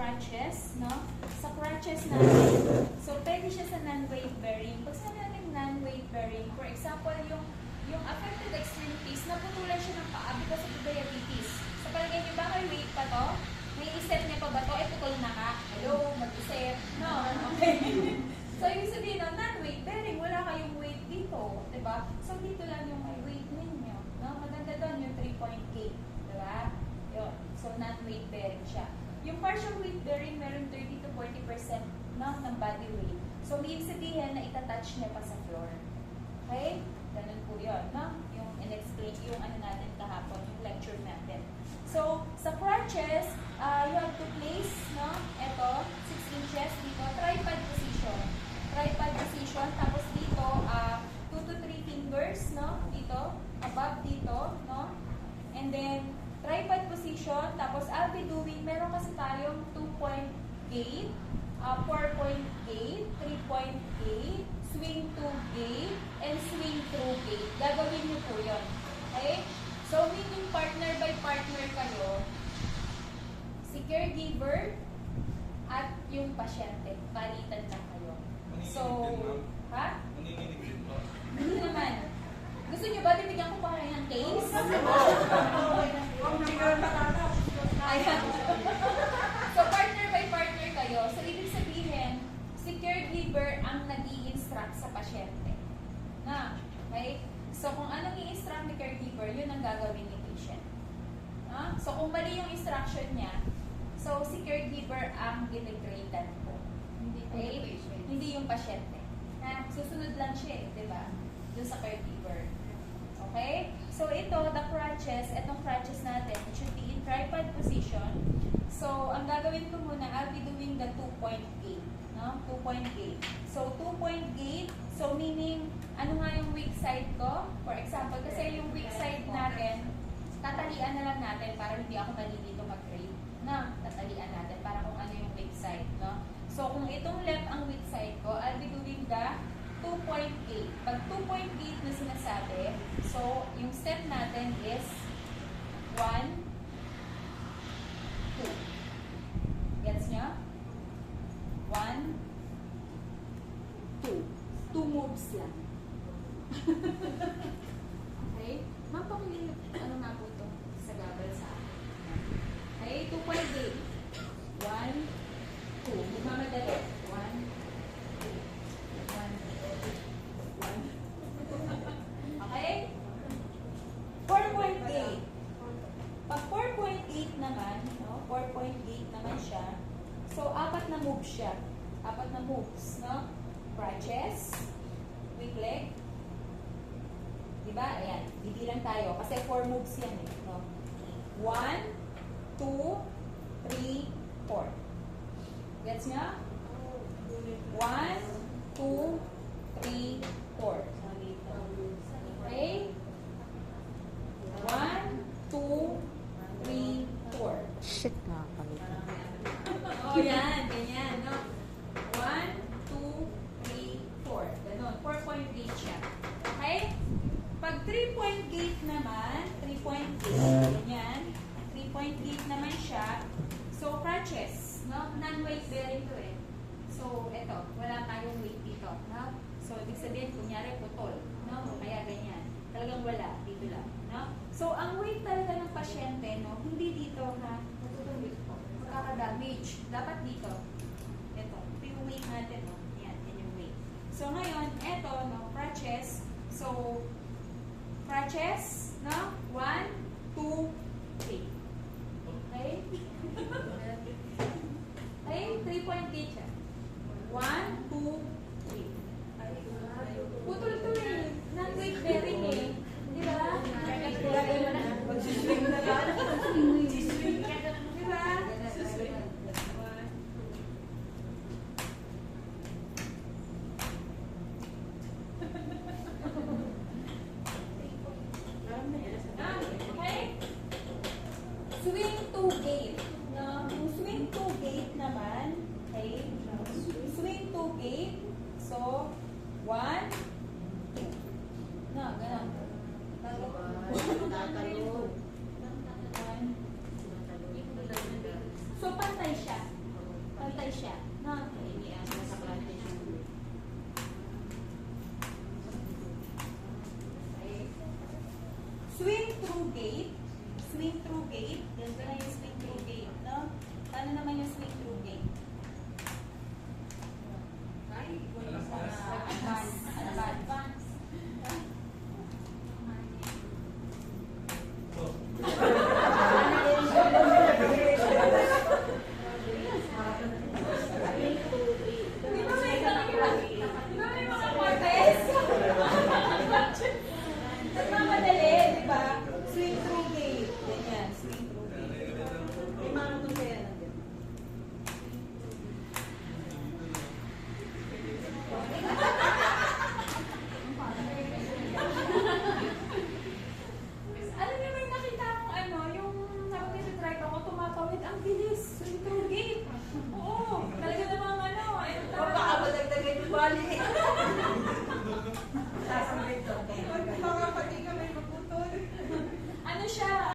crutches, no? Sa crutches natin, so pwede siya sa non-weight bearing. Pag sa natin non-weight bearing, for example, yung affected extremities, naputulan siya ng paa because of diabetes. Sa palagay niyo ba may weight pa to? May isip niya pa ba to? Putol na ka. Hello, mag-isip. No, okay. So, yung sabihin ng non-weight bearing, wala kayong weight dito. Diba? So, dito lang yung may weight ninyo. No? Maganda doon yung 3.8. Diba? Yun. So, non-weight bearing siya. Yung partial weight bearing, meron 30 to 40% no, ng body weight. So, may sabihin na itatouch niya pa sa floor. Okay? Ganun po yun. No? Yung in-explain, yung ano natin kahapon, yung lecture natin. So, sa crutches, you have to place, no? Ito, 6 inches dito, tripod position. Tripod position, tapos dito, 2 to 3 fingers, no? Dito, above dito, no? And then, tripod position, tapos I'll be doing, meron kasi tayong 2-point gate, 4-point gate, 3-point gate, swing to gate, and swing through gate. Gagawin niyo po yun. Okay? So, meaning partner by partner kayo, si caregiver at yung pasyente, palitan lang kayo. So, ha? Hindi naman. Gusto niyo ba bibigyan ko pa kayo ng case? Ayan. So, partner by partner kayo. So, ibig sabihin, si caregiver ang nag-i-instruct sa pasyente. Na, okay? So, kung anong i-instruct ni caregiver, yun ang gagawin ni patient. So, kung mali yung instruction niya, so, si caregiver ang dinigradan po. Okay? Hindi yung pasyente. Susunod lang siya, di ba? Doon sa caregiver. Okay? So, ito, the crutches, itong crutches natin, it should be in tripod position. So, ang gagawin ko muna, I'll be doing the 2-point gate. No? 2-point gate. So, 2-point gate, so meaning, ano nga yung weak side ko? For example, kasi yung weak side natin, tatalian na lang natin para hindi ako nalilito mag-grade. No? Tatalian natin para kung ano yung weak side. No? So, kung itong left ang weak side ko, I'll be doing the 2-point gate. Pag 2-point gate na sinasabi, so, yung step natin is 1, 2. Gets nyo? 1, 2. 2 moves lang. Okay? Ma'am, pakilig, ano nga po ito? Sa gabal sa akin. Okay? 2-point gate. 1, 2. Magmamadali. 1, 2. 1, 1. Okay? 4-point gate. Pag 4-point gate naman, no? 4-point gate naman siya. So, 4 na moves siya. 4 na moves, no? Crutches, weak leg. Diba? Ayan. Bibilang tayo. Kasi 4 moves yan eh. No? 1, 2, 3, 4. Gets nyo? 1, 2, 3, 4. Okay? 1, 2, 3, 4. Shit, nakakalit. Oh, yan. Ganyan, no? 1, 2, 3, 4. Ganon. 4-point gate siya. Okay? Pag 3-point gate naman, 3-point gate, ganyan. 3-point gate naman siya. So, crutches, no? Non-weight bearing to eh. So, eto. Wala tayong weight dito, no? So, ibig sabihin, kunyari, putol, no? Kaya ganyan. Talagang wala. Dito lang, no? So, ang weight talaga ng pasyente, no? Hindi dito, ha? Magkaka-damage. Dapat dito. Ito. Ito yung weight natin, no? Yan. Yan yung weight. So, ngayon, eto, no? Crutches. So, crutches, no? 1, 2, 3. Okay? Okay? 3-point gate siya. 1, 2, 3. Putol to eh. Non-weight bearing eh. Di ba? Mag-swing na lang. Di ba? Okay? Swing to gate. No? Yung swing to gate naman, okay? Swing to gate. So, 1, 2. No, ganun. So, pantay siya. siya. No? Swing through gate. Swing through gate. Ganito na yung